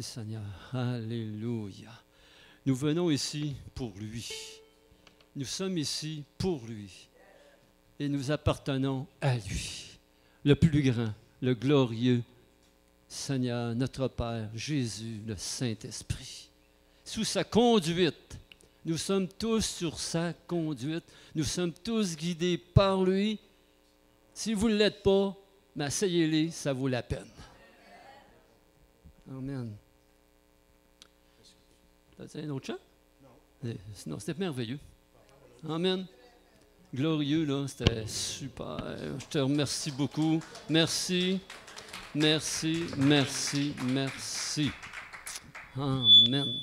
Merci Seigneur. Alléluia. Nous venons ici pour lui. Nous sommes ici pour lui. Et nous appartenons à lui. Le plus grand, le glorieux Seigneur, notre Père, Jésus, le Saint-Esprit. Sous sa conduite, nous sommes tous sur sa conduite. Nous sommes tous guidés par lui. Si vous ne l'êtes pas, mais essayez-les, ça vaut la peine. Amen. T'as un autre chant? Non. Sinon, c'était merveilleux. Amen. Glorieux, là, c'était super. Je te remercie beaucoup. Merci, merci, merci, merci. Amen.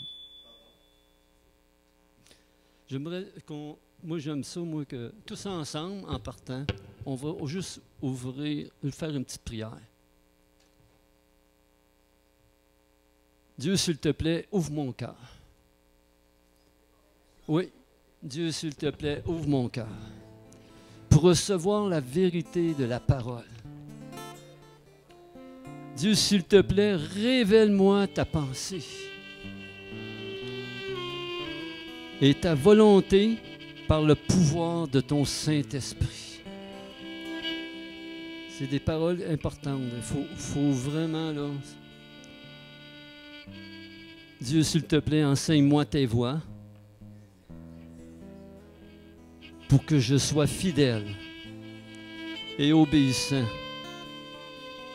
J'aimerais qu'on... Moi, j'aime ça, moi, que tous ensemble, en partant, on va juste faire une petite prière. Dieu, s'il te plaît, ouvre mon cœur. Oui, Dieu, s'il te plaît, ouvre mon cœur pour recevoir la vérité de la parole. Dieu, s'il te plaît, révèle-moi ta pensée et ta volonté par le pouvoir de ton Saint-Esprit. C'est des paroles importantes. Il faut vraiment, là... Dieu, s'il te plaît, enseigne-moi tes voies pour que je sois fidèle et obéissant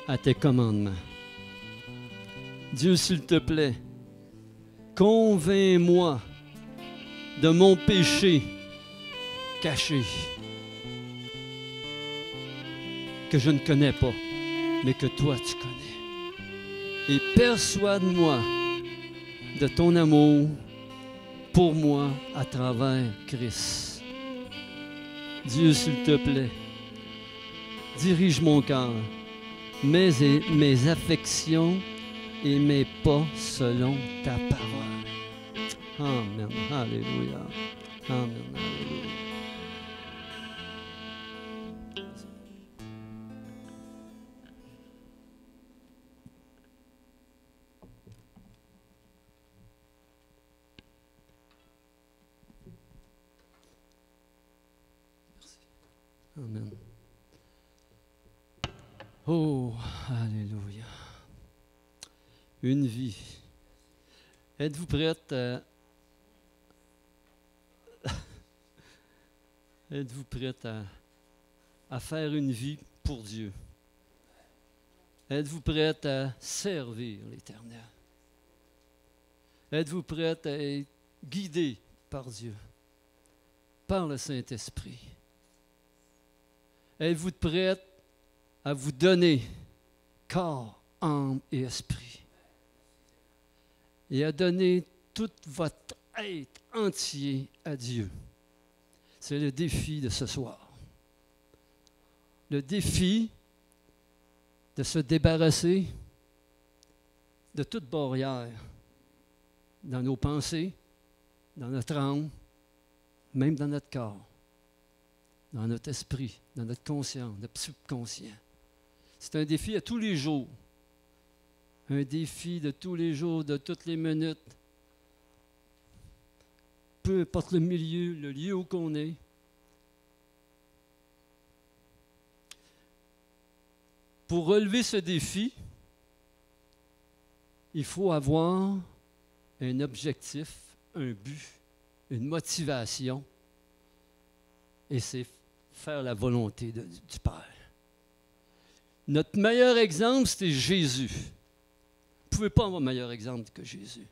à tes commandements. Dieu, s'il te plaît, convainc-moi de mon péché caché que je ne connais pas, mais que toi tu connais. Et persuade-moi de ton amour pour moi à travers Christ. Dieu, s'il te plaît, dirige mon cœur, mes affections et mes pas selon ta parole. Amen. Alléluia. Amen. Alléluia. Amen. Oh, alléluia. Une vie. Êtes-vous prête à... Êtes-vous prête à faire une vie pour Dieu? Êtes-vous prête à servir l'Éternel? Êtes-vous prête à être guidé par Dieu, par le Saint-Esprit? Êtes-vous prête à vous donner corps, âme et esprit et à donner tout votre être entier à Dieu? C'est le défi de ce soir. Le défi de se débarrasser de toute barrière dans nos pensées, dans notre âme, même dans notre corps, dans notre esprit, dans notre conscience, notre subconscient. C'est un défi à tous les jours. Un défi de tous les jours, de toutes les minutes. Peu importe le milieu, le lieu où qu'on est. Pour relever ce défi, il faut avoir un objectif, un but, une motivation. Et c'est faire la volonté du Père. Notre meilleur exemple, c'était Jésus. Vous ne pouvez pas avoir meilleur exemple que Jésus.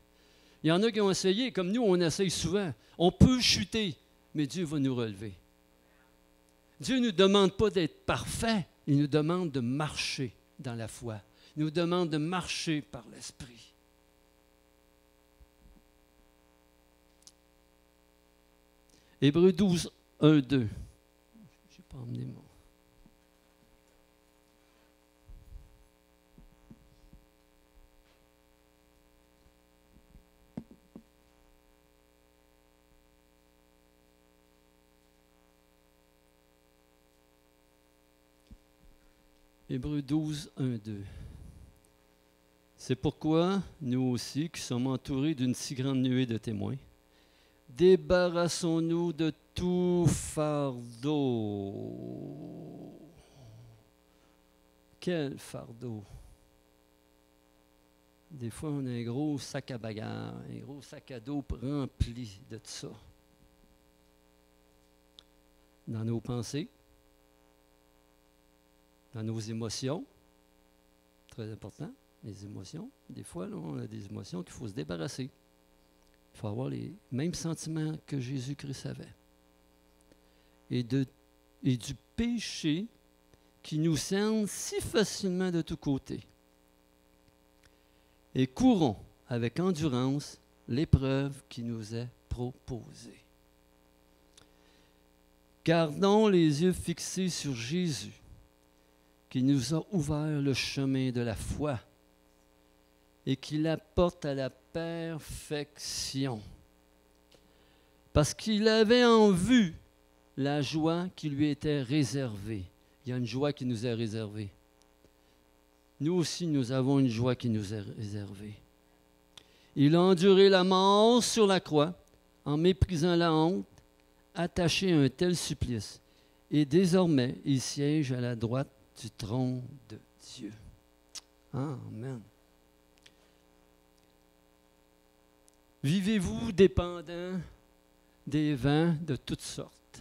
Il y en a qui ont essayé, comme nous, on essaye souvent. On peut chuter, mais Dieu va nous relever. Dieu ne nous demande pas d'être parfait, il nous demande de marcher dans la foi. Il nous demande de marcher par l'Esprit. Hébreux 12, 1, 2. Je n'ai pas emmené mon... Hébreux 12, 1, 2. C'est pourquoi nous aussi, qui sommes entourés d'une si grande nuée de témoins, débarrassons-nous de tout fardeau. Quel fardeau! Des fois, on a un gros sac à bagarre, un gros sac à dos rempli de tout ça. Dans nos pensées, dans nos émotions, très important, les émotions. Des fois, là, on a des émotions qu'il faut se débarrasser. Il faut avoir les mêmes sentiments que Jésus-Christ avait. Et du péché qui nous cerne si facilement de tous côtés. Et courons avec endurance l'épreuve qui nous est proposée. Gardons les yeux fixés sur Jésus, qui nous a ouvert le chemin de la foi et qui l'apporte à la perfection. Parce qu'il avait en vue la joie qui lui était réservée. Il y a une joie qui nous est réservée. Nous aussi, nous avons une joie qui nous est réservée. Il a enduré la mort sur la croix en méprisant la honte, attaché à un tel supplice. Et désormais, il siège à la droite du trône de Dieu. Amen. Vivez-vous dépendant des vents de toutes sortes,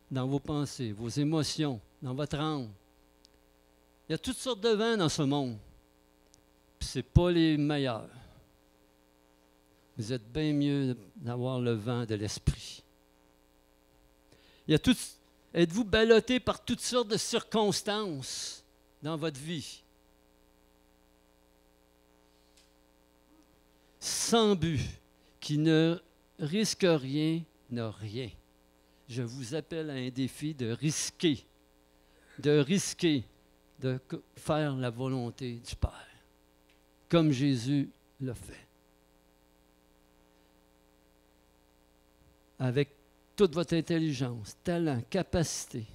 dans vos pensées, vos émotions, dans votre âme. Il y a toutes sortes de vents dans ce monde, puis ce n'est pas les meilleurs. Vous êtes bien mieux d'avoir le vent de l'esprit. Êtes-vous ballotté par toutes sortes de circonstances dans votre vie? Sans but, qui ne risque rien, n'a rien. Je vous appelle à un défi de risquer de faire la volonté du Père, comme Jésus l'a fait. Avec toute votre intelligence, talent, capacité.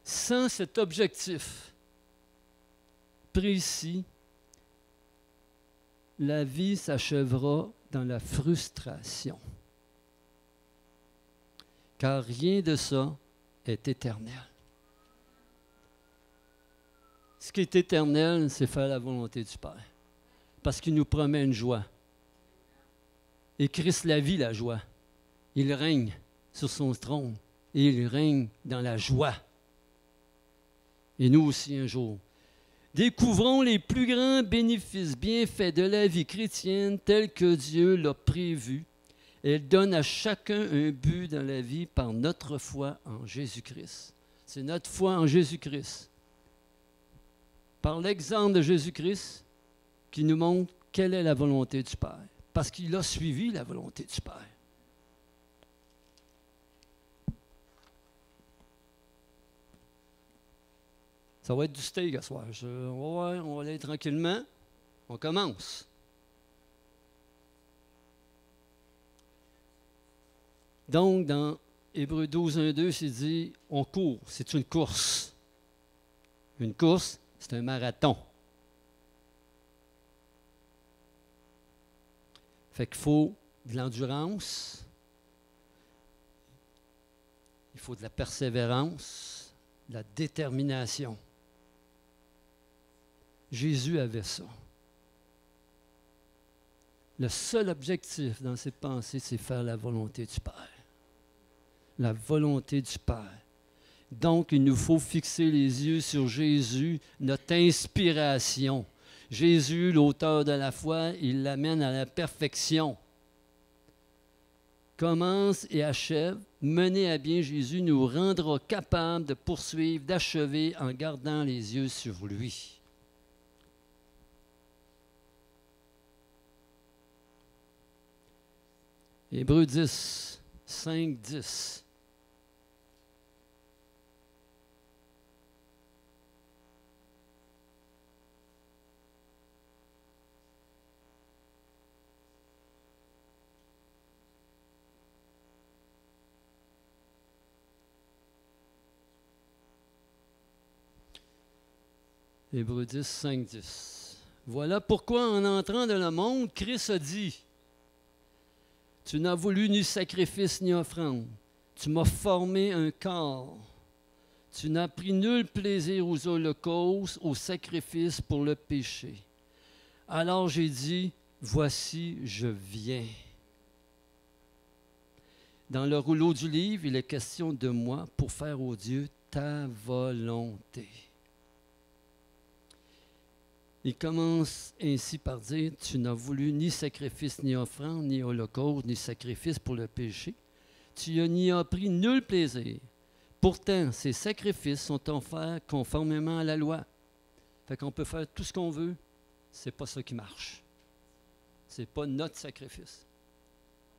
Sans cet objectif précis, la vie s'achèvera dans la frustration. Car rien de ça est éternel. Ce qui est éternel, c'est faire la volonté du Père. Parce qu'il nous promet une joie. Et Christ la vit, la joie. Il règne sur son trône. Et il règne dans la joie. Et nous aussi un jour. Découvrons les plus grands bénéfices, bienfaits de la vie chrétienne tels que Dieu l'a prévu. Elle donne à chacun un but dans la vie par notre foi en Jésus-Christ. C'est notre foi en Jésus-Christ. Par l'exemple de Jésus-Christ qui nous montre quelle est la volonté du Père. Parce qu'il a suivi la volonté du Père. Ça va être du steak à soir. On va aller tranquillement. On commence. Donc, dans Hébreux 12, 1, 2, c'est dit, on court. C'est une course. Une course, c'est un marathon. Fait qu'il faut de l'endurance, il faut de la persévérance, de la détermination. Jésus avait ça. Le seul objectif dans ses pensées, c'est faire la volonté du Père. La volonté du Père. Donc, il nous faut fixer les yeux sur Jésus, notre inspiration. Jésus, l'auteur de la foi, il l'amène à la perfection. Commence et achève, mener à bien Jésus nous rendra capables de poursuivre, d'achever en gardant les yeux sur lui. Hébreux 10, 5, 10. Hébreux 10, 5, 10. Voilà pourquoi, en entrant dans le monde, Christ a dit, « Tu n'as voulu ni sacrifice ni offrande. Tu m'as formé un corps. Tu n'as pris nul plaisir aux holocaustes, aux sacrifices pour le péché. Alors j'ai dit, voici, je viens. » Dans le rouleau du livre, il est question de moi pour faire au Dieu ta volonté. Il commence ainsi par dire, « Tu n'as voulu ni sacrifice, ni offrande, ni holocauste, ni sacrifice pour le péché. Tu n'y as pris nul plaisir. Pourtant, ces sacrifices sont offerts conformément à la loi. » Fait qu'on peut faire tout ce qu'on veut, c'est pas ça qui marche. C'est pas notre sacrifice.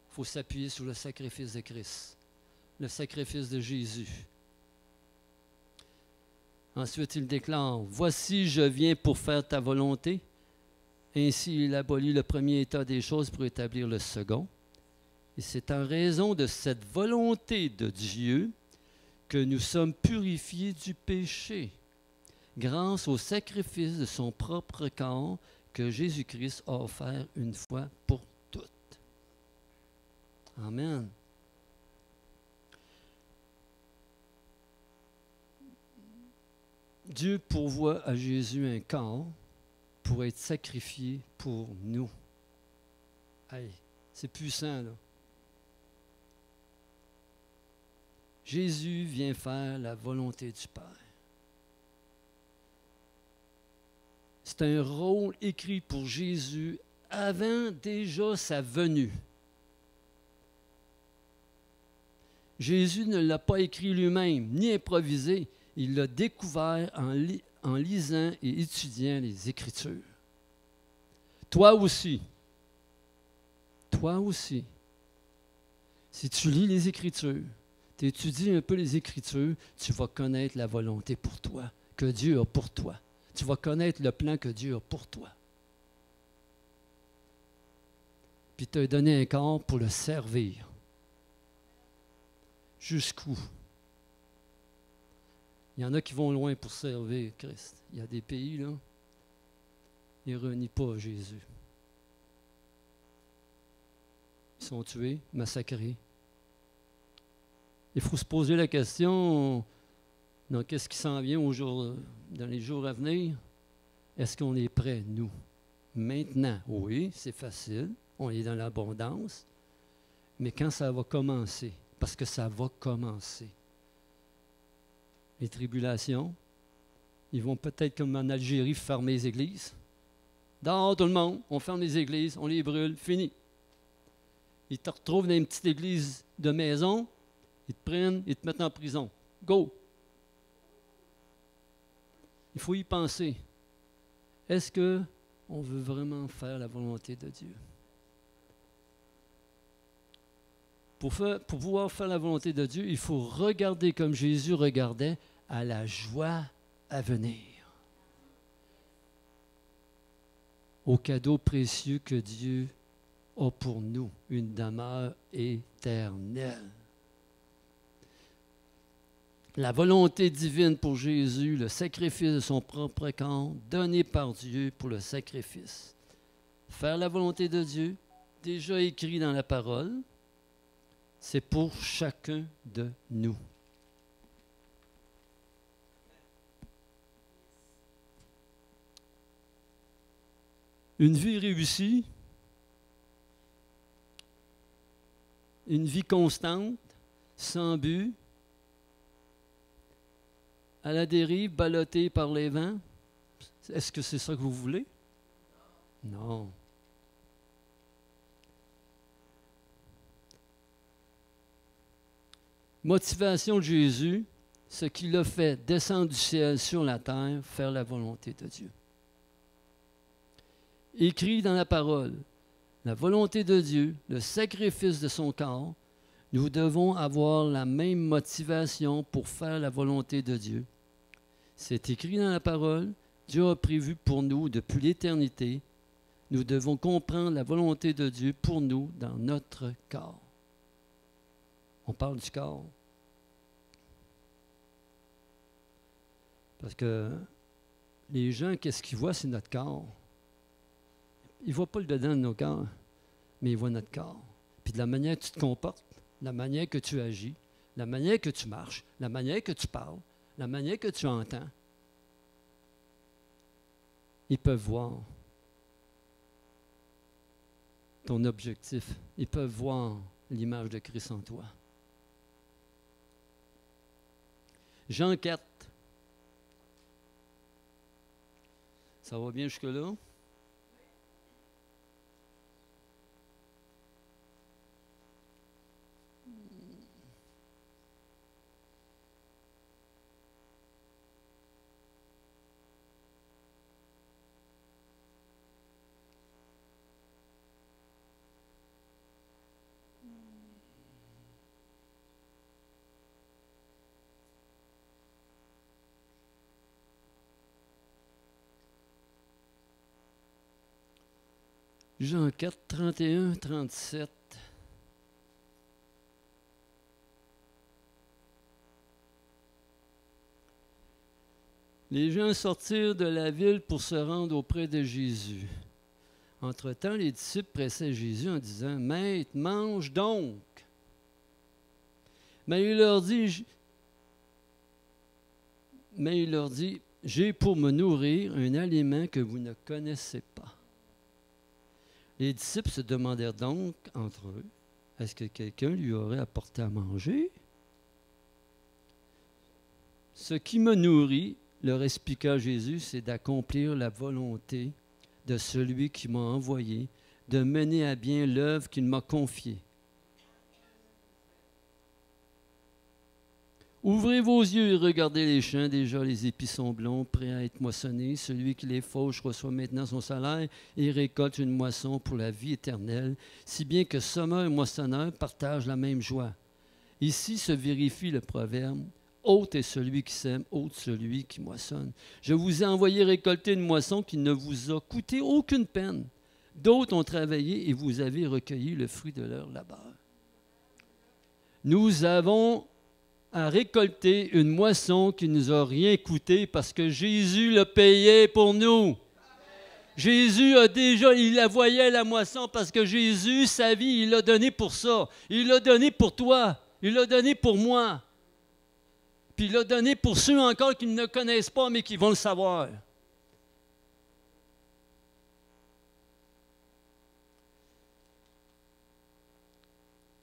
Il faut s'appuyer sur le sacrifice de Christ, le sacrifice de Jésus. Ensuite, il déclare, « Voici, je viens pour faire ta volonté. » Ainsi, il abolit le premier état des choses pour établir le second. Et c'est en raison de cette volonté de Dieu que nous sommes purifiés du péché, grâce au sacrifice de son propre corps que Jésus-Christ a offert une fois pour toutes. Amen. Dieu pourvoit à Jésus un corps pour être sacrifié pour nous. Hey, c'est puissant, là. Jésus vient faire la volonté du Père. C'est un rôle écrit pour Jésus avant déjà sa venue. Jésus ne l'a pas écrit lui-même, ni improvisé. Il l'a découvert en lisant et étudiant les Écritures. Toi aussi, si tu lis les Écritures, tu étudies un peu les Écritures, tu vas connaître la volonté pour toi, que Dieu a pour toi. Tu vas connaître le plan que Dieu a pour toi. Puis il t'a donné un corps pour le servir. Jusqu'où? Il y en a qui vont loin pour servir Christ. Il y a des pays, là, ils ne renient pas Jésus. Ils sont tués, massacrés. Il faut se poser la question, dans qu'est-ce qui s'en vient dans les jours à venir? Est-ce qu'on est prêt, nous? Maintenant, oui, c'est facile, on est dans l'abondance, mais quand ça va commencer, parce que ça va commencer, les tribulations, ils vont peut-être comme en Algérie fermer les églises. Dehors tout le monde, on ferme les églises, on les brûle, fini. Ils te retrouvent dans une petite église de maison, ils te prennent, ils te mettent en prison. Go! Il faut y penser. Est-ce qu'on veut vraiment faire la volonté de Dieu? Pour pouvoir faire la volonté de Dieu, il faut regarder comme Jésus regardait à la joie à venir, au cadeau précieux que Dieu a pour nous, une demeure éternelle. La volonté divine pour Jésus, le sacrifice de son propre corps, donné par Dieu pour le sacrifice. Faire la volonté de Dieu, déjà écrit dans la parole, c'est pour chacun de nous. Une vie réussie, une vie constante, sans but, à la dérive, ballottée par les vents, est-ce que c'est ça que vous voulez? Non. Motivation de Jésus, ce qu'il a fait descendre du ciel sur la terre, faire la volonté de Dieu. Écrit dans la parole, la volonté de Dieu, le sacrifice de son corps, nous devons avoir la même motivation pour faire la volonté de Dieu. C'est écrit dans la parole, Dieu a prévu pour nous depuis l'éternité. Nous devons comprendre la volonté de Dieu pour nous dans notre corps. On parle du corps. Parce que les gens, qu'est-ce qu'ils voient? C'est notre corps. Ils ne voient pas le dedans de nos corps, mais ils voient notre corps. Puis de la manière que tu te comportes, la manière que tu agis, la manière que tu marches, la manière que tu parles, la manière que tu entends, ils peuvent voir ton objectif. Ils peuvent voir l'image de Christ en toi. Jean 4. Ça va bien jusque-là? Jean 4, 31, 37. Les gens sortirent de la ville pour se rendre auprès de Jésus. Entre-temps, les disciples pressaient Jésus en disant, « Maître, mange donc! » Mais il leur dit, « J'ai pour me nourrir un aliment que vous ne connaissez pas. » Les disciples se demandèrent donc entre eux, « Est-ce que quelqu'un lui aurait apporté à manger? » Ce qui me nourrit, leur expliqua Jésus, c'est d'accomplir la volonté de celui qui m'a envoyé, de mener à bien l'œuvre qu'il m'a confiée. Ouvrez vos yeux et regardez les champs, déjà les épis sont blonds, prêts à être moissonnés. Celui qui les fauche reçoit maintenant son salaire et récolte une moisson pour la vie éternelle, si bien que semeur et moissonneur partagent la même joie. Ici se vérifie le proverbe, hôte est celui qui sème, hôte celui qui moissonne. Je vous ai envoyé récolter une moisson qui ne vous a coûté aucune peine. D'autres ont travaillé et vous avez recueilli le fruit de leur labeur. Nous avons à récolter une moisson qui ne nous a rien coûté parce que Jésus l'a payé pour nous. Jésus a déjà, il la voyait la moisson parce que Jésus, sa vie, il l'a donné pour ça. Il l'a donné pour toi. Il l'a donné pour moi. Puis il l'a donné pour ceux encore qui ne le connaissent pas mais qui vont le savoir.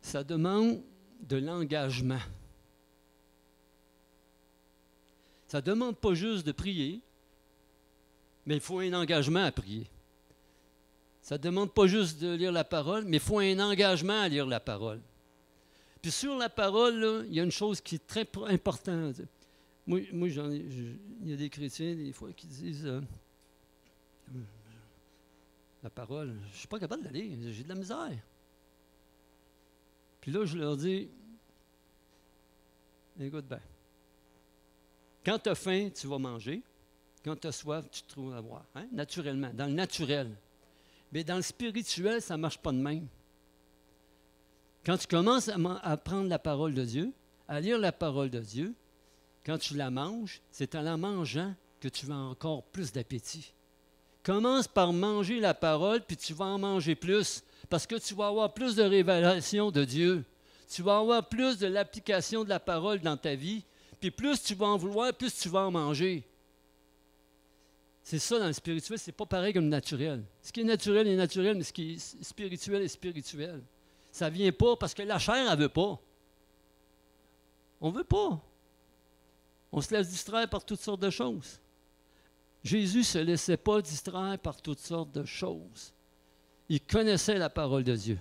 Ça demande de l'engagement. Ça ne demande pas juste de prier, mais il faut un engagement à prier. Ça ne demande pas juste de lire la parole, mais il faut un engagement à lire la parole. Puis sur la parole, là, il y a une chose qui est très importante. Moi il y a des chrétiens, des fois, qui disent la parole, je ne suis pas capable de la lire, j'ai de la misère. Puis là, je leur dis, écoute bien. Quand tu as faim, tu vas manger. Quand tu as soif, tu te trouves à boire. Hein? Naturellement, dans le naturel. Mais dans le spirituel, ça ne marche pas de même. Quand tu commences à prendre la parole de Dieu, à lire la parole de Dieu, quand tu la manges, c'est en la mangeant que tu vas encore plus d'appétit. Commence par manger la parole, puis tu vas en manger plus, parce que tu vas avoir plus de révélation de Dieu. Tu vas avoir plus de l'application de la parole dans ta vie. Puis plus tu vas en vouloir, plus tu vas en manger. C'est ça dans le spirituel, c'est pas pareil comme le naturel. Ce qui est naturel est naturel, mais ce qui est spirituel est spirituel. Ça ne vient pas parce que la chair, elle ne veut pas. On ne veut pas. On se laisse distraire par toutes sortes de choses. Jésus ne se laissait pas distraire par toutes sortes de choses. Il connaissait la parole de Dieu.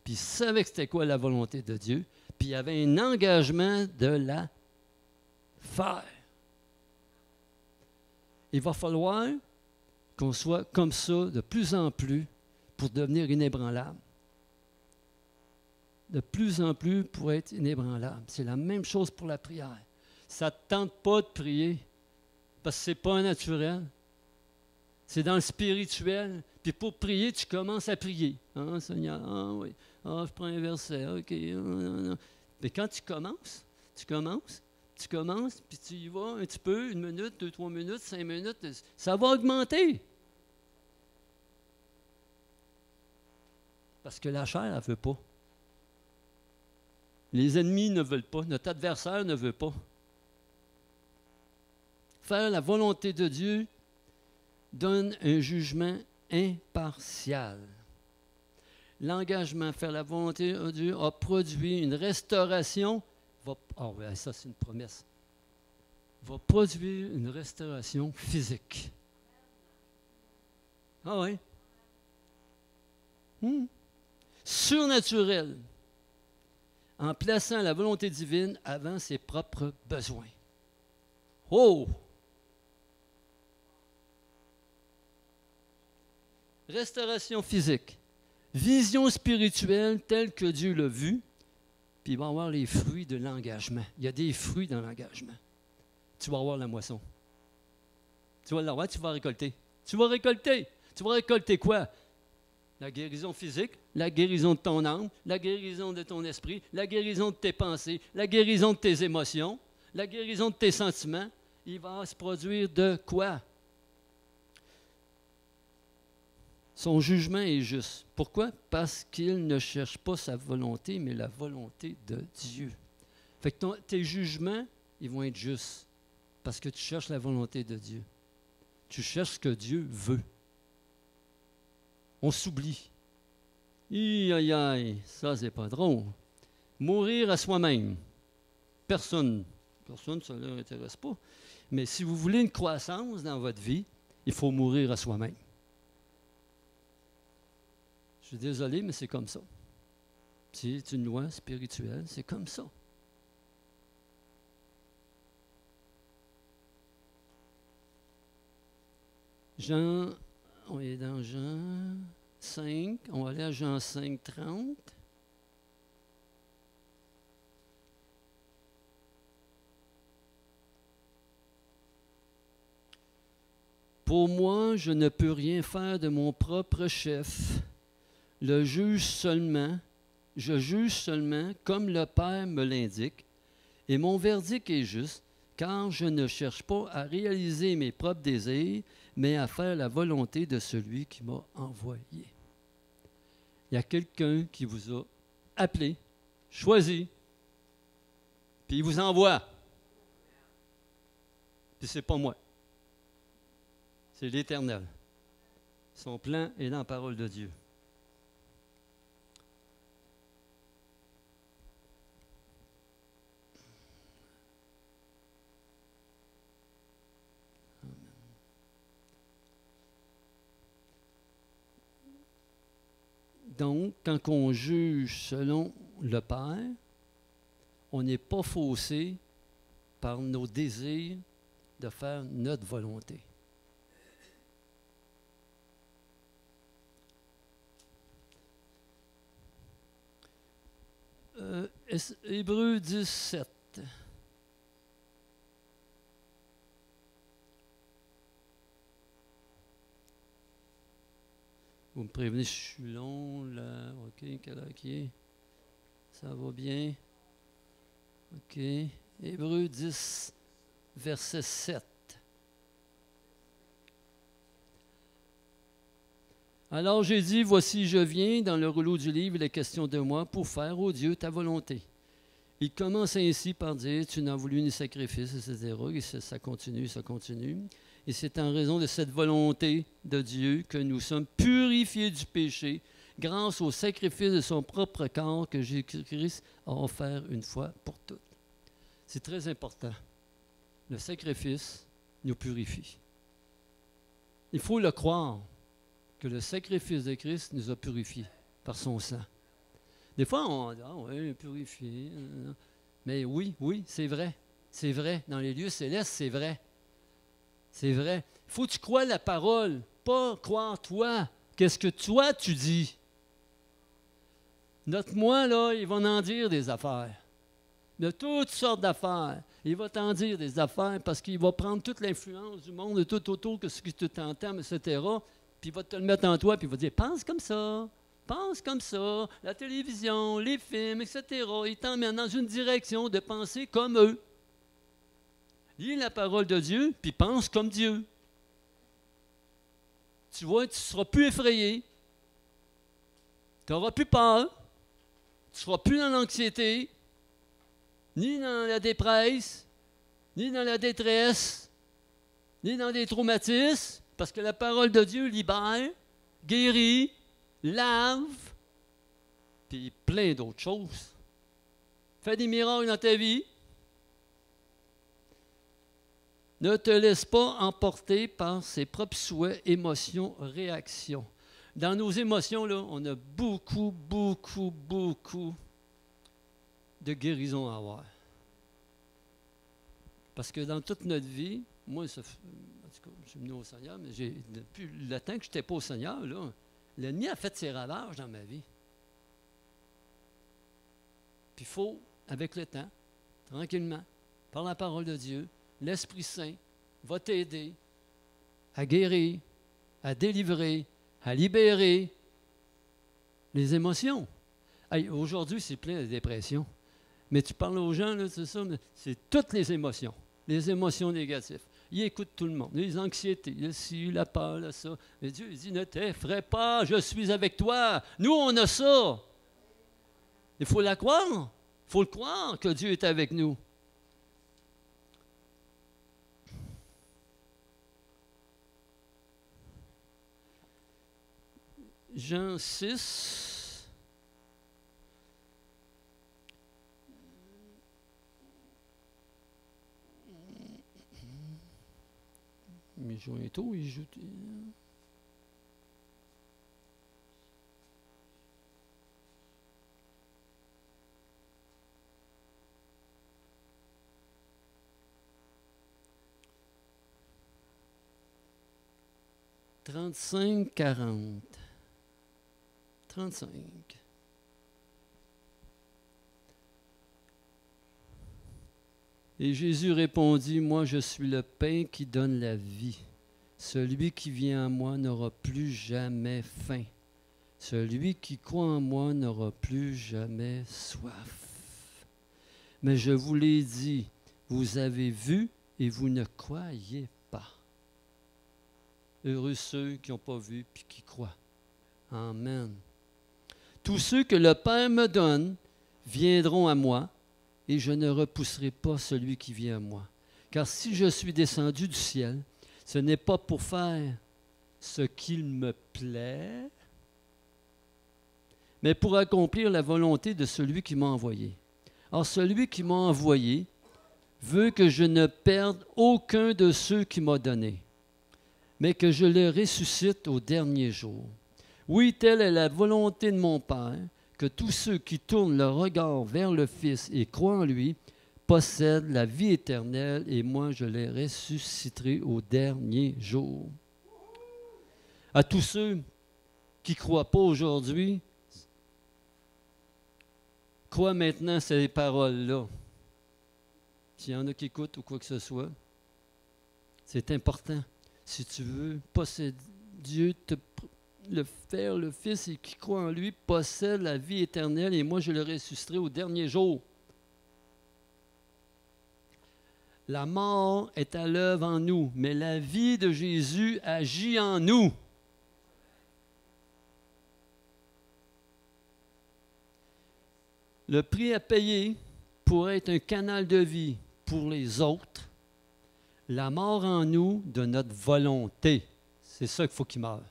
Puis il savait que c'était quoi la volonté de Dieu. Puis il avait un engagement de la faire. Il va falloir qu'on soit comme ça de plus en plus pour devenir inébranlable. De plus en plus pour être inébranlable. C'est la même chose pour la prière. Ça ne te tente pas de prier parce que ce n'est pas naturel. C'est dans le spirituel. Puis pour prier, tu commences à prier. Ah, Seigneur, ah oui. Ah, je prends un verset. OK. Mais quand tu commences, Tu commences, puis tu y vas un petit peu, 1 minute, 2, 3 minutes, 5 minutes, ça va augmenter. Parce que la chair, elle ne veut pas. Les ennemis ne veulent pas, notre adversaire ne veut pas. Faire la volonté de Dieu donne un jugement impartial. L'engagement, faire la volonté de Dieu, a produit une restauration. Ça c'est une promesse. Va produire une restauration physique. Ah oui? Surnaturelle. En plaçant la volonté divine avant ses propres besoins. Oh! Restauration physique. Vision spirituelle telle que Dieu l'a vue, puis il va y avoir les fruits de l'engagement. Il y a des fruits dans l'engagement. Tu vas avoir la moisson. Tu vas l'avoir, tu vas récolter. Tu vas récolter. Tu vas récolter quoi? La guérison physique, la guérison de ton âme, la guérison de ton esprit, la guérison de tes pensées, la guérison de tes émotions, la guérison de tes sentiments. Il va se produire de quoi? Son jugement est juste. Pourquoi? Parce qu'il ne cherche pas sa volonté, mais la volonté de Dieu. Fait que tes jugements, ils vont être justes. Parce que tu cherches la volonté de Dieu. Tu cherches ce que Dieu veut. On s'oublie. Aïe, aïe, ça, c'est pas drôle. Mourir à soi-même. Personne, ça ne leur intéresse pas. Mais si vous voulez une croissance dans votre vie, il faut mourir à soi-même. Je suis désolé, mais c'est comme ça. C'est une loi spirituelle, c'est comme ça. On est dans Jean 5, on va aller à Jean 5, 30. Pour moi, je ne peux rien faire de mon propre chef. Je juge seulement comme le Père me l'indique, et mon verdict est juste, car je ne cherche pas à réaliser mes propres désirs, mais à faire la volonté de celui qui m'a envoyé. Il y a quelqu'un qui vous a appelé, choisi, puis il vous envoie. Puis c'est pas moi. C'est l'Éternel. Son plan est dans la parole de Dieu. Donc, quand on juge selon le Père, on n'est pas faussé par nos désirs de faire notre volonté. Hébreux 17. Vous me prévenez, je suis long, là. OK, quelle heure qui est? Ça va bien? OK. Hébreux 10, verset 7. Alors j'ai dit, voici, je viens, dans le rouleau du livre, il est question de moi, pour faire, ô Dieu, ta volonté. Il commence ainsi par dire, tu n'as voulu ni sacrifice, etc. Et ça continue, ça continue. Et c'est en raison de cette volonté de Dieu que nous sommes purifiés du péché grâce au sacrifice de son propre corps que Jésus-Christ a offert une fois pour toutes. C'est très important. Le sacrifice nous purifie. Il faut le croire que le sacrifice de Christ nous a purifiés par son sang. Des fois, on dit, ah oui, purifié. Mais oui, c'est vrai. C'est vrai. Dans les lieux célestes, c'est vrai. C'est vrai. Il faut que tu crois la parole, pas croire toi. Qu'est-ce que toi, tu dis? Notre moi, là, il va en dire des affaires. De toutes sortes d'affaires. Il va t'en dire des affaires parce qu'il va prendre toute l'influence du monde, de tout autour, que ce que tu t'entends, etc., puis il va te le mettre en toi, puis il va te dire, pense comme ça. Pense comme ça, la télévision, les films, etc. Ils t'emmènent dans une direction de penser comme eux. Lis la parole de Dieu, puis pense comme Dieu. Tu vois, tu ne seras plus effrayé. Tu n'auras plus peur. Tu ne seras plus dans l'anxiété, ni dans la dépresse, ni dans la détresse, ni dans des traumatismes, parce que la parole de Dieu libère, guérit, lave, puis plein d'autres choses. Fais des miracles dans ta vie. Ne te laisse pas emporter par ses propres souhaits, émotions, réactions. Dans nos émotions, là, on a beaucoup de guérison à avoir. Parce que dans toute notre vie, moi, en tout cas, je suis venu au Seigneur, mais depuis le temps que je n'étais pas au Seigneur, là, l'ennemi a fait ses ravages dans ma vie. Puis il faut, avec le temps, tranquillement, par la parole de Dieu, l'Esprit Saint va t'aider à guérir, à délivrer, à libérer les émotions. Hey, aujourd'hui, c'est plein de dépression. Mais tu parles aux gens, là, c'est ça, c'est toutes les émotions négatives. Ils écoutent tout le monde, les anxiétés, le ci, la peur, là, ça. Mais Dieu dit, ne t'effraie pas, je suis avec toi. Nous, on a ça. Il faut la croire. Il faut le croire que Dieu est avec nous. Jean 6. Mes jointeaux, ils jouent. « 35-40. 35. Et Jésus répondit, « Moi, je suis le pain qui donne la vie. Celui qui vient à moi n'aura plus jamais faim. Celui qui croit en moi n'aura plus jamais soif. Mais je vous l'ai dit, vous avez vu et vous ne croyez pas. Heureux ceux qui n'ont pas vu et qui croient. Amen. Tous ceux que le Père me donne viendront à moi, et je ne repousserai pas celui qui vient à moi. Car si je suis descendu du ciel, ce n'est pas pour faire ce qu'il me plaît, mais pour accomplir la volonté de celui qui m'a envoyé. Or, celui qui m'a envoyé veut que je ne perde aucun de ceux qu'il m'a donnés, mais que je le ressuscite au dernier jour. Oui, telle est la volonté de mon Père, que tous ceux qui tournent leur regard vers le Fils et croient en lui possèdent la vie éternelle, et moi je les ressusciterai au dernier jour. À tous ceux qui ne croient pas aujourd'hui, crois maintenant ces paroles-là. S'il y en a qui écoutent ou quoi que ce soit, c'est important. Si tu veux posséder Dieu, le Père, le Fils, et qui croit en lui, possède la vie éternelle, et moi je le ressusciterai au dernier jour. La mort est à l'œuvre en nous, mais la vie de Jésus agit en nous. Le prix à payer pour être un canal de vie pour les autres, la mort en nous de notre volonté. C'est ça qu'il faut qu'il meure.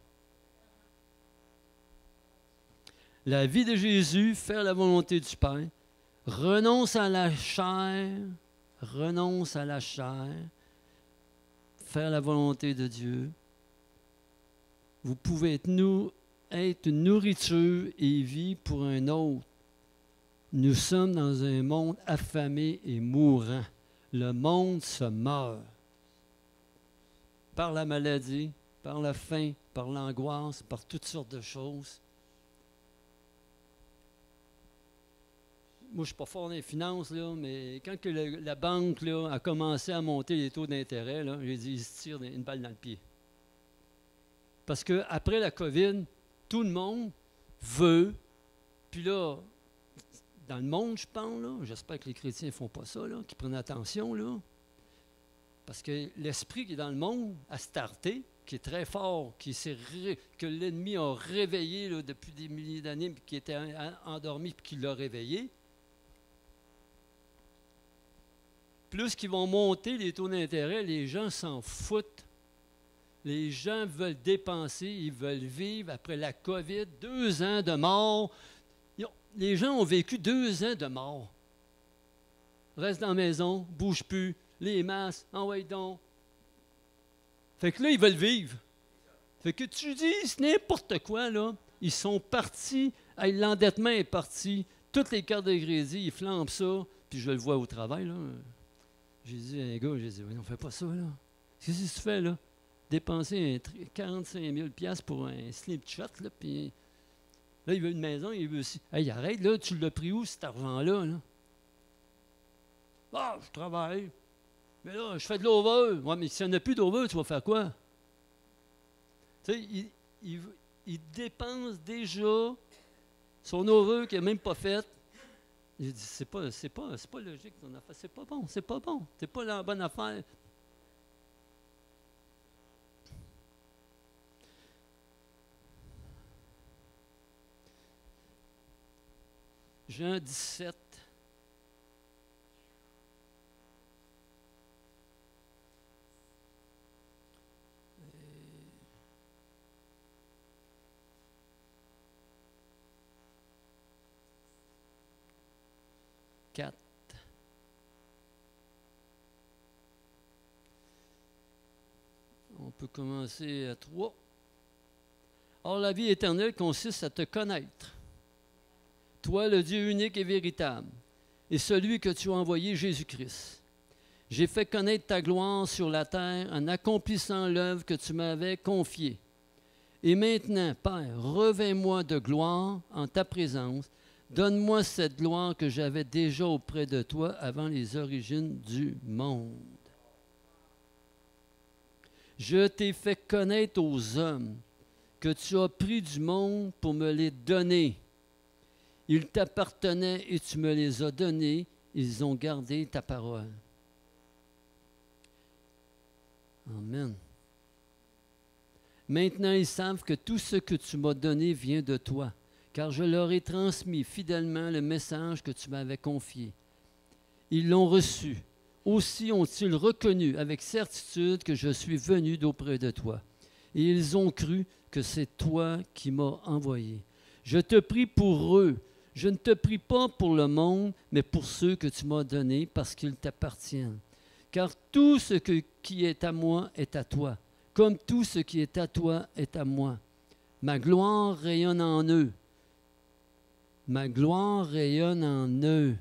La vie de Jésus, faire la volonté du Père, renonce à la chair, faire la volonté de Dieu. Vous pouvez être une nourriture et vie pour un autre. Nous sommes dans un monde affamé et mourant. Le monde se meurt. Par la maladie, par la faim, par l'angoisse, par toutes sortes de choses. Moi, je ne suis pas fort dans les finances, là, mais quand que la banque là, a commencé à monter les taux d'intérêt, là, j'ai dit, ils se tirent une balle dans le pied. Parce qu'après la COVID, tout le monde veut, puis là, dans le monde, je pense, là, j'espère que les chrétiens ne font pas ça, là, qu'ils prennent attention, là. Parce que l'esprit qui est dans le monde, à starter, qui est très fort, que l'ennemi a réveillé là, depuis des milliers d'années, puis qui était endormi, puis qui l'a réveillé, plus qu'ils vont monter les taux d'intérêt, les gens s'en foutent. Les gens veulent dépenser, ils veulent vivre après la COVID, 2 ans de mort. Les gens ont vécu 2 ans de mort. Reste dans la maison, bouge plus, les masques, envoie donc. Fait que là, ils veulent vivre. Fait que tu dis, c'est n'importe quoi, là. Ils sont partis, hey, l'endettement est parti, toutes les cartes de crédit, ils flambent ça, puis je le vois au travail, là. J'ai dit à un gars, j'ai dit, on ne fait pas ça, là. Qu'est-ce que tu fais, là? Dépenser 45 000 $ pour un Snapchat, là, puis là, il veut une maison, il veut aussi. Hey, arrête, là, tu l'as pris où, cet argent-là, là? Ah, je travaille. Mais là, je fais de l'over. Ouais, mais s'il n'y en a plus d'over, tu vas faire quoi? Tu sais, il dépense déjà son over qu'il n'a même pas fait. Il dit, c'est pas logique ton affaire. C'est pas bon, c'est pas bon. C'est pas la bonne affaire. Jean 17. On peut commencer à 3. Or, la vie éternelle consiste à te connaître, toi, le Dieu unique et véritable, et celui que tu as envoyé, Jésus-Christ. J'ai fait connaître ta gloire sur la terre en accomplissant l'œuvre que tu m'avais confiée. Et maintenant, Père, revins-moi de gloire en ta présence. Donne-moi cette gloire que j'avais déjà auprès de toi avant les origines du monde. Je t'ai fait connaître aux hommes que tu as pris du monde pour me les donner. Ils t'appartenaient et tu me les as donnés. Ils ont gardé ta parole. Amen. Maintenant, ils savent que tout ce que tu m'as donné vient de toi, car je leur ai transmis fidèlement le message que tu m'avais confié. Ils l'ont reçu. Aussi ont-ils reconnu avec certitude que je suis venu d'auprès de toi. Et ils ont cru que c'est toi qui m'as envoyé. Je te prie pour eux. Je ne te prie pas pour le monde, mais pour ceux que tu m'as donnés, parce qu'ils t'appartiennent. Car tout ce qui est à moi est à toi, comme tout ce qui est à toi est à moi. Ma gloire rayonne en eux. Ma gloire rayonne en eux.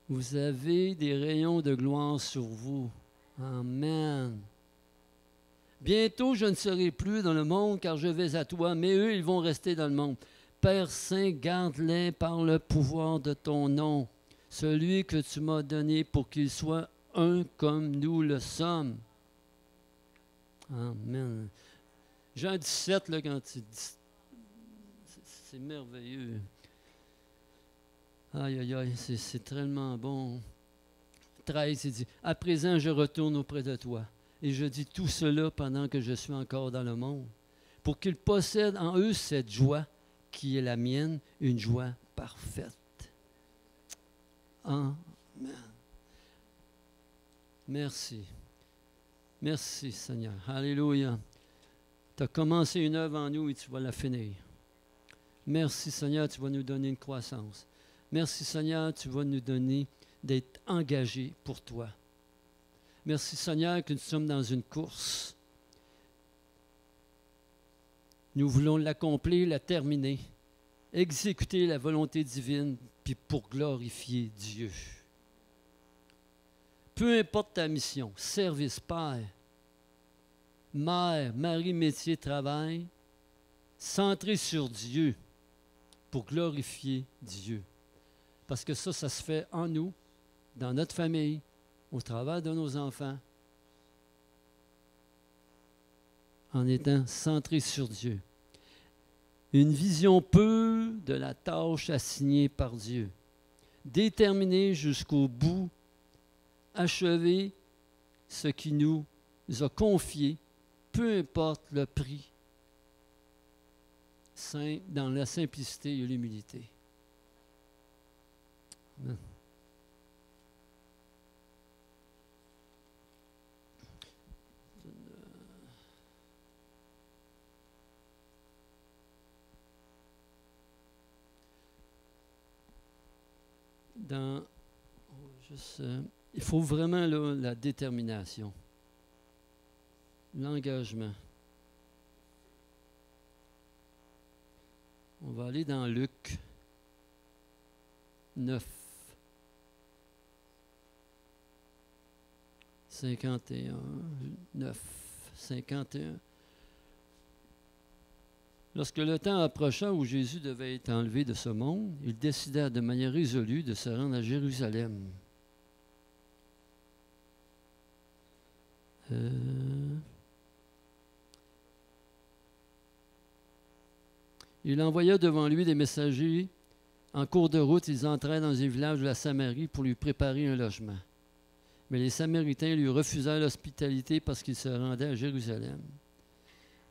Vous avez des rayons de gloire sur vous. Amen. Bientôt, je ne serai plus dans le monde, car je vais à toi, mais eux, ils vont rester dans le monde. Père Saint, garde-les par le pouvoir de ton nom, celui que tu m'as donné pour qu'ils soient un comme nous le sommes. Amen. Jean 17, là, quand tu dis, c'est merveilleux. Aïe, aïe, aïe, c'est tellement bon. 13, il dit, « À présent, je retourne auprès de toi, et je dis tout cela pendant que je suis encore dans le monde, pour qu'ils possèdent en eux cette joie qui est la mienne, une joie parfaite. » Amen. Merci. Merci, Seigneur. Alléluia. Tu as commencé une œuvre en nous et tu vas la finir. Merci, Seigneur, tu vas nous donner une croissance. Merci, Seigneur, tu vas nous donner d'être engagés pour toi. Merci, Seigneur, que nous sommes dans une course. Nous voulons l'accomplir, la terminer, exécuter la volonté divine, puis pour glorifier Dieu. Peu importe ta mission, service, père, mère, mari, métier, travail, centré sur Dieu pour glorifier Dieu. Parce que ça se fait en nous, dans notre famille, au travers de nos enfants, en étant centré sur Dieu. Une vision pure de la tâche assignée par Dieu, déterminée jusqu'au bout, achevée ce qui nous a confié, peu importe le prix, dans la simplicité et l'humilité. Amen. Il faut vraiment là, la détermination, l'engagement. On va aller dans Luc 9, 51, 9, 51. Lorsque le temps approcha où Jésus devait être enlevé de ce monde, il décida de manière résolue de se rendre à Jérusalem. Il envoya devant lui des messagers. En cours de route, ils entrèrent dans un village de la Samarie pour lui préparer un logement. Mais les Samaritains lui refusèrent l'hospitalité parce qu'il se rendait à Jérusalem.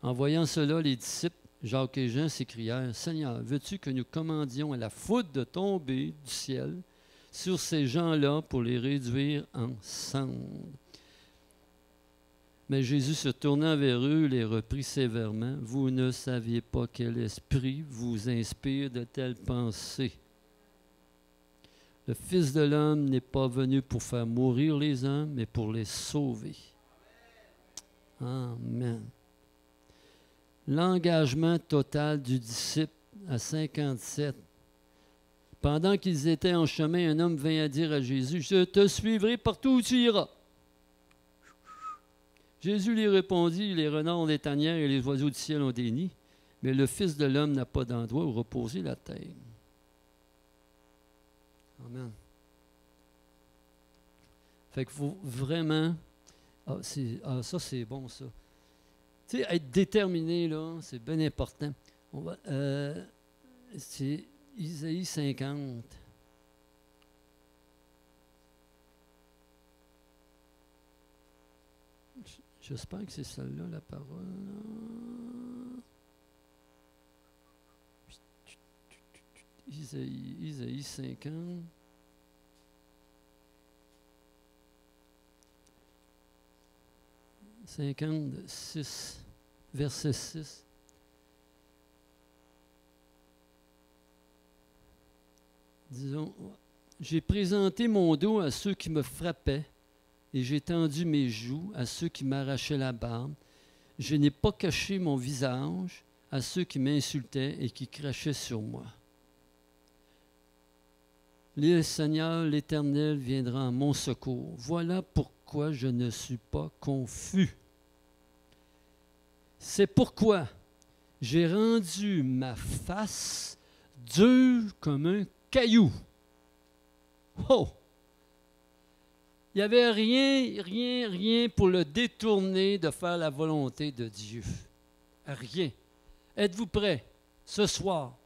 En voyant cela, les disciples, Jacques et Jean, s'écrièrent, « Seigneur, veux-tu que nous commandions à la foudre de tomber du ciel sur ces gens-là pour les réduire en cendres? » Mais Jésus se tourna vers eux, les reprit sévèrement. « Vous ne saviez pas quel esprit vous inspire de telles pensées. Le Fils de l'homme n'est pas venu pour faire mourir les hommes, mais pour les sauver. » Amen. L'engagement total du disciple à 57. Pendant qu'ils étaient en chemin, un homme vint à dire à Jésus, « Je te suivrai partout où tu iras. » Jésus lui répondit, « Les renards ont des tanières et les oiseaux du ciel ont des nids, mais le Fils de l'homme n'a pas d'endroit où reposer la tête. » Amen. Fait qu'il faut vraiment... ça, c'est bon, ça. Tu sais, être déterminé, là, c'est bien important. C'est Isaïe 50. J'espère que c'est celle-là, la parole. Isaïe 50. « 56, verset 6. Disons, j'ai présenté mon dos à ceux qui me frappaient, et j'ai tendu mes joues à ceux qui m'arrachaient la barbe. Je n'ai pas caché mon visage à ceux qui m'insultaient et qui crachaient sur moi. Le Seigneur, l'Éternel, viendra à mon secours. Voilà pourquoi je ne suis pas confus. C'est pourquoi j'ai rendu ma face dure comme un caillou. » Oh! Il n'y avait rien pour le détourner de faire la volonté de Dieu. Rien. Êtes-vous prêts ce soir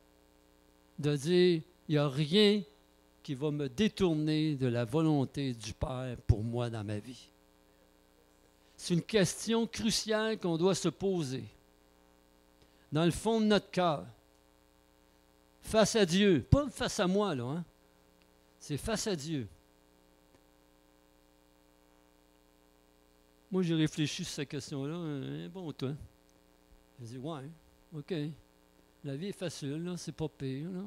de dire, il n'y a rien qui va me détourner de la volonté du Père pour moi dans ma vie? C'est une question cruciale qu'on doit se poser. Dans le fond de notre cœur. Face à Dieu. Pas face à moi, là. Hein? C'est face à Dieu. Moi, j'ai réfléchi sur cette question-là. Bon, toi. J'ai dit, ouais, OK. La vie est facile, là. C'est pas pire, là.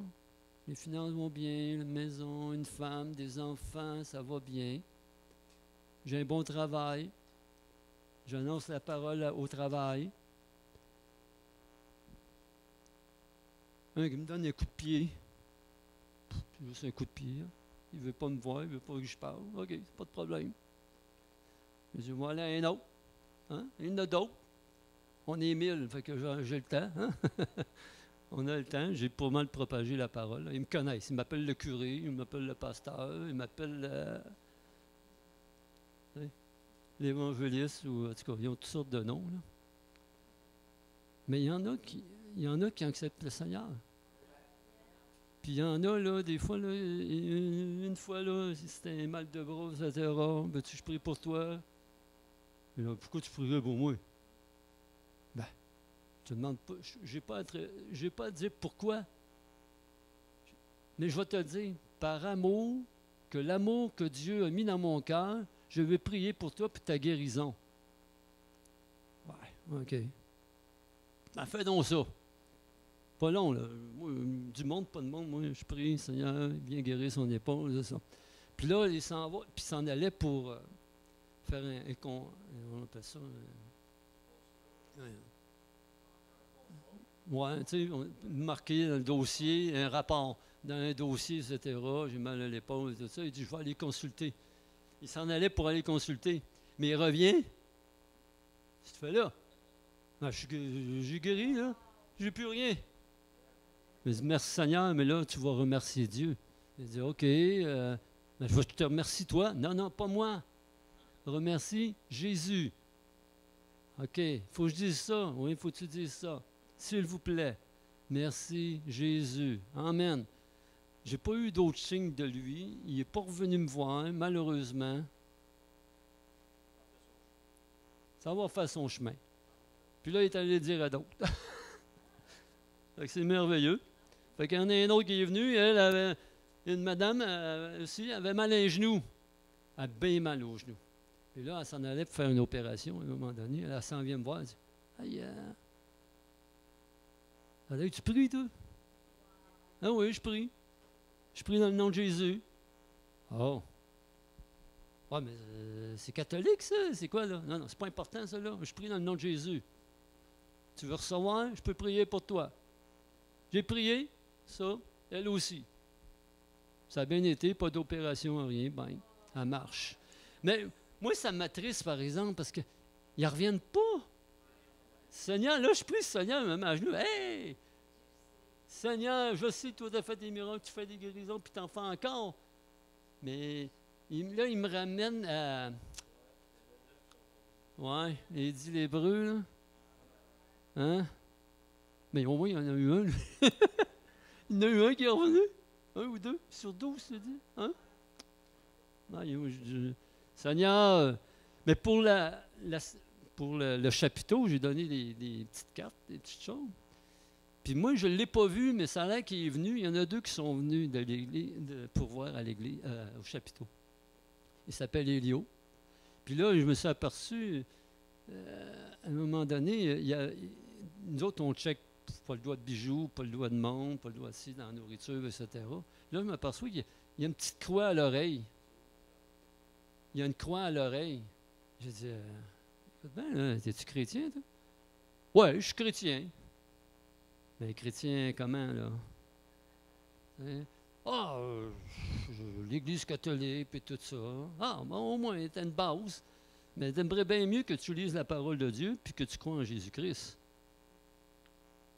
Les finances vont bien, la maison, une femme, des enfants, ça va bien. J'ai un bon travail. J'annonce la parole au travail. Un qui me donne un coup de pied. C'est juste un coup de pied. Hein. Il ne veut pas me voir, il ne veut pas que je parle. OK, c'est pas de problème. Je dis, voilà un autre. Hein? Il y en a d'autres. On est 1000, fait que j'ai le temps. Hein? On a le temps, j'ai pas mal propagé la parole. Ils me connaissent. Ils m'appellent le curé, ils m'appellent le pasteur, ils m'appellent l'évangéliste, ou en tout cas, ils ont toutes sortes de noms. Là. Mais il y en a qui acceptent le Seigneur. Puis il y en a, là, des fois, là, une fois, là, si c'était un mal de bras, etc., veux-tu que je prie pour toi? Et là, pourquoi tu prierais pour moi? Ben, je te demande pas, j'ai pas à te dire pourquoi. Mais je vais te dire, par amour, que l'amour que Dieu a mis dans mon cœur, je vais prier pour toi pour ta guérison. Ouais, OK. Ben, fais donc ça. Pas long, là. Moi, du monde, pas de monde. Moi, je prie, Seigneur, viens guérir son épaule, c'est ça. Puis là, il s'en va, puis il s'en allait pour faire on appelle ça. Ouais, tu sais, marqué dans le dossier, un rapport dans un dossier, etc. J'ai mal à l'épaule et tout ça. Il dit, je vais aller consulter. Il s'en allait pour aller consulter. Mais il revient. Qu'est-ce que tu fais là? Ah, j'ai guéri, là. J'ai plus rien. Il dit, merci Seigneur, mais là, tu vas remercier Dieu. Il dit, OK, ben, je te remercie toi. Non, non, pas moi. Remercie Jésus. OK, il faut que je dise ça. Oui, il faut que tu dises ça. S'il vous plaît. Merci Jésus. Amen. Je n'ai pas eu d'autres signes de lui. Il n'est pas revenu me voir, malheureusement. Ça va faire son chemin. Puis là, il est allé dire à d'autres. C'est merveilleux. Fait qu'il y en a un autre qui est venu, elle avait, une madame aussi, avait mal à un genou. Elle a bien mal au genou. Et là, elle s'en allait pour faire une opération à un moment donné. Elle s'en vient me voir, elle dit, aïe, tu pries, toi? Ah oui, je prie. Je prie dans le nom de Jésus. Oh. Ouais, mais c'est catholique, ça? C'est quoi, là? Non, non, c'est pas important, ça, là. Je prie dans le nom de Jésus. Tu veux recevoir? Je peux prier pour toi. J'ai prié, ça, elle aussi. Ça a bien été, pas d'opération, rien, ben, elle marche. Mais moi, ça m'attriste, par exemple, parce qu'ils ne reviennent pas. Seigneur, là, je prie, Seigneur, me met à genoux. Hey! Seigneur, je sais que toi, tu as fait des miracles, tu fais des guérisons, puis tu en fais encore. Mais là, il me ramène à. Ouais, il dit l'hébreu, là. Hein? Mais au moins, il y en a eu un. Il y en a eu un qui est revenu. Un ou deux sur 12, tu dis. Hein? Non, Seigneur, mais pour le chapiteau, j'ai donné des petites cartes, des petites choses. Puis moi, je ne l'ai pas vu, mais ça a l'air qu'il est venu. Il y en a deux qui sont venus de l'église pour voir à l'église, au chapiteau. Il s'appelle Elio. Puis là, je me suis aperçu, à un moment donné, nous autres, on check pas le doigt de bijoux, pas le doigt de montre, pas le doigt de dans la nourriture, etc. Là, je m'aperçois qu'il y a une petite croix à l'oreille. Il y a une croix à l'oreille. J'ai dit, écoute bien, es-tu chrétien, toi? Ouais, je suis chrétien. Mais chrétien, comment, là? Ah, l'Église catholique et tout ça. Ah, bon, au moins, t'as une base. Mais t'aimerais bien mieux que tu lises la parole de Dieu puis que tu crois en Jésus-Christ.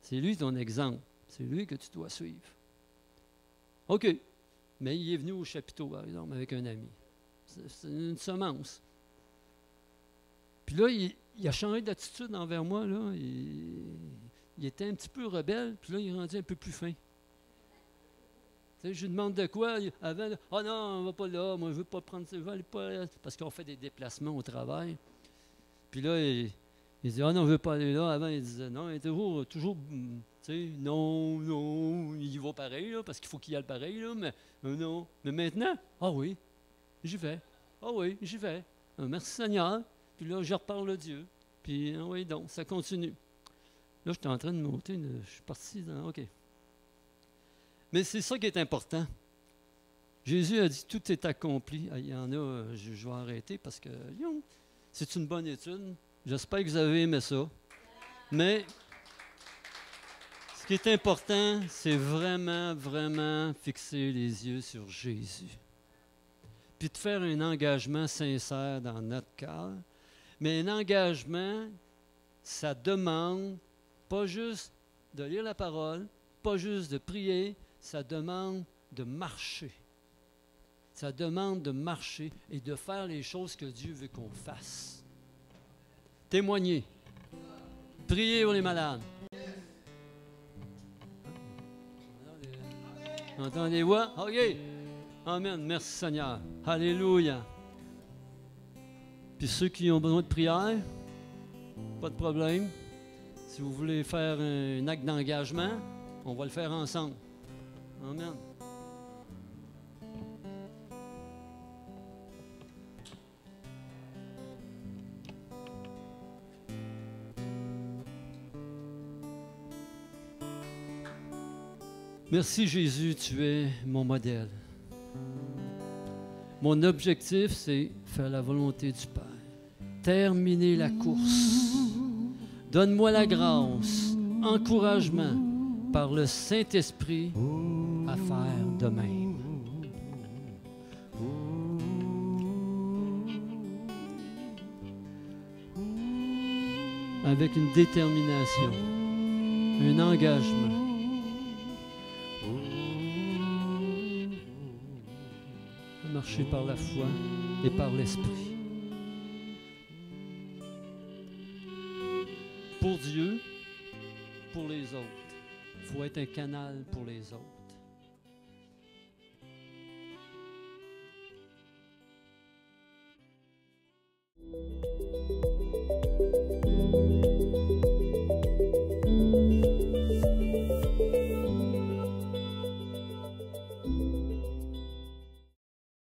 C'est lui ton exemple. C'est lui que tu dois suivre. OK. Mais il est venu au chapiteau, par exemple, avec un ami. C'est une semence. Puis là, il a changé d'attitude envers moi, là. Il était un petit peu rebelle, puis là, il est rendu un peu plus fin. Tu sais, je lui demande de quoi. Avant, ah non, on ne va pas là, moi je ne veux pas prendre ça, je veux aller pas là. Parce qu'on fait des déplacements au travail. Puis là, il dit, ah non, on ne veut pas aller là. Avant, il disait, non, il est toujours, tu sais, non, non, il y va pareil, là, parce qu'il faut qu'il y aille pareil, là, mais non. Mais maintenant, ah oui, j'y vais. Ah oui, j'y vais. Merci Seigneur. Puis là, je reparle à Dieu. Puis, ah oui, donc, ça continue. Là, je suis en train de monter, je suis parti dans, OK. Mais c'est ça qui est important. Jésus a dit, tout est accompli. Il y en a, je vais arrêter parce que c'est une bonne étude. J'espère que vous avez aimé ça. Mais ce qui est important, c'est vraiment, vraiment fixer les yeux sur Jésus. Puis de faire un engagement sincère dans notre cœur. Mais un engagement, ça demande pas juste de lire la parole, pas juste de prier, ça demande de marcher. Ça demande de marcher et de faire les choses que Dieu veut qu'on fasse. Témoigner. Prier pour les malades. Entendez-vous? OK. Amen. Merci Seigneur. Alléluia. Puis ceux qui ont besoin de prière, pas de problème. Si vous voulez faire un acte d'engagement, on va le faire ensemble. Amen. Merci Jésus, tu es mon modèle. Mon objectif, c'est faire la volonté du Père. Terminer la course. Donne-moi la grâce, encouragement par le Saint-Esprit à faire de même. Avec une détermination, un engagement. Marcher par la foi et par l'Esprit. Pour Dieu, pour les autres. Il faut être un canal pour les autres.